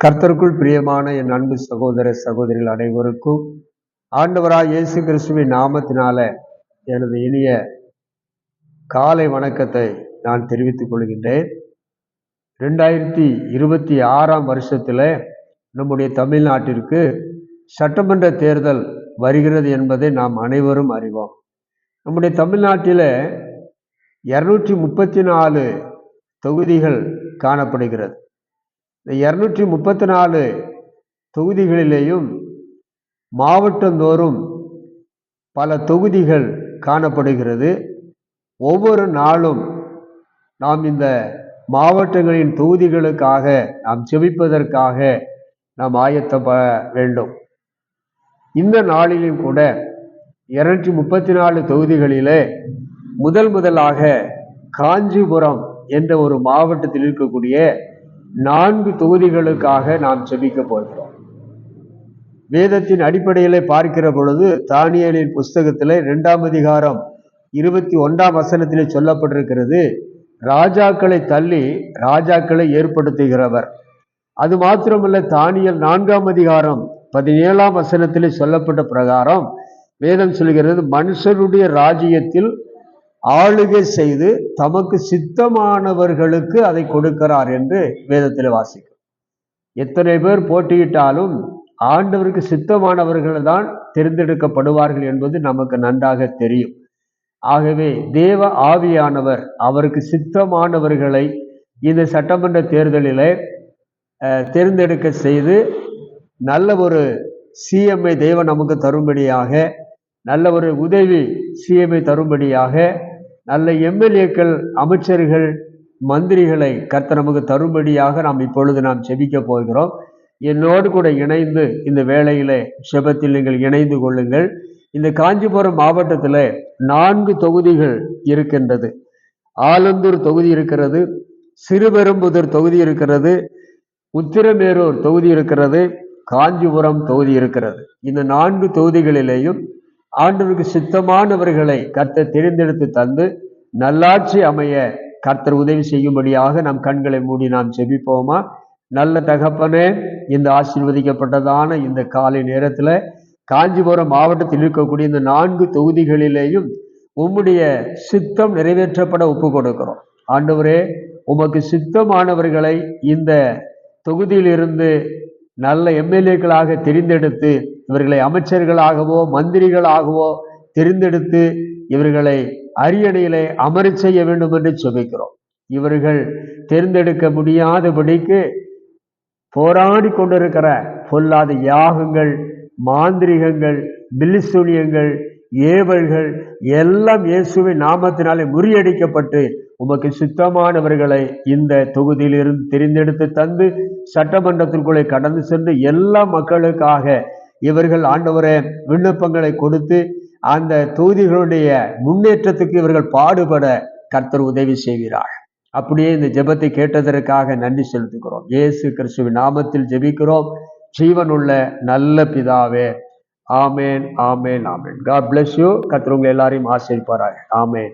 கர்த்தருக்குள் பிரியமான என் அன்பு சகோதர சகோதரிகள் அனைவருக்கும் ஆண்டவராய் இயேசு கிறிஸ்துவின் நாமத்தினால எனது இனிய காலை வணக்கத்தை நான் தெரிவித்துக் கொள்கின்றேன். 2026 வருஷத்துல நம்முடைய தமிழ்நாட்டிற்கு சட்டமன்ற தேர்தல் வருகிறது என்பதை நாம் அனைவரும் அறிவோம். நம்முடைய தமிழ்நாட்டில் 234 தொகுதிகள் காணப்படுகிறது. இந்த 234 தொகுதிகளிலேயும் மாவட்டந்தோறும் பல தொகுதிகள் காணப்படுகிறது. ஒவ்வொரு நாளும் நாம் இந்த மாவட்டங்களின் தொகுதிகளுக்காக நாம் செபிப்பதற்காக நாம் ஆயத்தப்பட வேண்டும். இந்த நாளிலும் கூட 234 தொகுதிகளிலே முதலாக காஞ்சிபுரம் என்ற ஒரு மாவட்டத்தில் இருக்கக்கூடிய 4 தொகுதிகளுக்காக நாம் செபிக்க போகிறோம். வேதத்தின் அடிப்படையிலே பார்க்கிற பொழுது தானியேலின் புஸ்தகத்திலே 2ஆம் அதிகாரம் 21ஆம் வசனத்திலே சொல்லப்பட்டிருக்கிறது, ராஜாக்களை தள்ளி ராஜாக்களை ஏற்படுத்துகிறவர். அது மாத்திரமல்ல, தானியேல் 4ஆம் அதிகாரம் 17ஆம் வசனத்திலே சொல்லப்பட்ட பிரகாரம் வேதம் சொல்கிறது, மனுஷருடைய ராஜ்யத்தில் ஆளுகை செய்து தமக்கு சித்தமானவர்களுக்கு அதை கொடுக்கிறார் என்று வேதத்தில் வாசிக்கும். எத்தனை பேர் போட்டியிட்டாலும் ஆண்டவருக்கு சித்தமானவர்கள் தான் தேர்ந்தெடுக்கப்படுவார்கள் என்பது நமக்கு நன்றாக தெரியும். ஆகவே தேவ ஆவியானவர் அவருக்கு சித்தமானவர்களை இந்த சட்டமன்ற தேர்தலில் தேர்ந்தெடுக்க செய்து நல்ல ஒரு சிஎம்ஐ தேவன் நமக்கு தரும்படியாக, நல்ல ஒரு உதவி சிஎம்ஐ தரும்படியாக, நல்ல எம்எல்ஏக்கள், அமைச்சர்கள், மந்திரிகளை கர்த்தர் நமக்கு தரும்படியாக நாம் இப்பொழுது செபிக்க போகிறோம். என்னோடு கூட இணைந்து இந்த வேளையிலே செபத்தில் நீங்கள் இணைந்து கொள்ளுங்கள். இந்த காஞ்சிபுரம் மாவட்டத்தில் 4 தொகுதிகள் இருக்கின்றது. ஆலந்தூர் தொகுதி இருக்கிறது, சிறுபெரும்புதூர் தொகுதி இருக்கிறது, உத்திரமேரூர் தொகுதி இருக்கிறது, காஞ்சிபுரம் தொகுதி இருக்கிறது. இந்த 4 தொகுதிகளிலேயும் ஆண்டவருக்கு சித்தமானவர்களை கர்த்தர் தேர்ந்தெடுத்து தந்து நல்லாட்சி அமைய கர்த்தர் உதவி செய்யும்படியாக நம் கண்களை மூடி நாம் செபிப்போமா? நல்ல தகப்பனே, இந்த ஆசீர்வதிக்கப்பட்டதான இந்த காலை நேரத்துல காஞ்சிபுரம் மாவட்டத்தில் இருக்கக்கூடிய இந்த 4 தொகுதிகளிலேயும் உம்முடைய சித்தம் நிறைவேற்றப்பட ஒப்பு கொடுக்கிறோம். ஆண்டவரே, உமக்கு சித்தமானவர்களை இந்த தொகுதியிலிருந்து நல்ல எம்எல்ஏக்களாக தெரிந்தெடுத்து இவர்களை அமைச்சர்களாகவோ மந்திரிகளாகவோ தெரிந்தெடுத்து இவர்களை அரியணையிலே அமர செய்ய வேண்டும் என்று செபிக்கிறோம். இவர்கள் தேர்ந்தெடுக்க முடியாதபடிக்கு போராடி கொண்டிருக்கிற பொல்லாத யாகங்கள், மாந்திரிகங்கள், பில்லிசூனியங்கள், ஏவல்கள் எல்லாம் இயேசுவின் நாமத்தினாலே முறியடிக்கப்பட்டு உமக்கு சுத்தமானவர்களை இந்த தொகுதியிலிருந்து தெரிந்தெடுத்து தந்து சட்டமன்றத்திற்குள்ளே கடந்து சென்று எல்லா மக்களுக்காக இவர்கள் ஆண்டவரே விண்ணப்பங்களை கொடுத்து அந்த தொகுதிகளுடைய முன்னேற்றத்துக்கு இவர்கள் பாடுபட கர்த்தர் உதவி செய்கிறார். அப்படியே இந்த ஜெபத்தை கேட்டதற்காக நன்றி செலுத்துகிறோம். இயேசு கிறிஸ்துவின் நாமத்தில் ஜெபிக்கிறோம், ஜீவனுள்ள நல்ல பிதாவே. ஆமேன், ஆமேன், ஆமேன். God bless you. கர்த்தர் உங்களை எல்லாரையும் ஆசீர்வதிப்பாராக. ஆமேன்.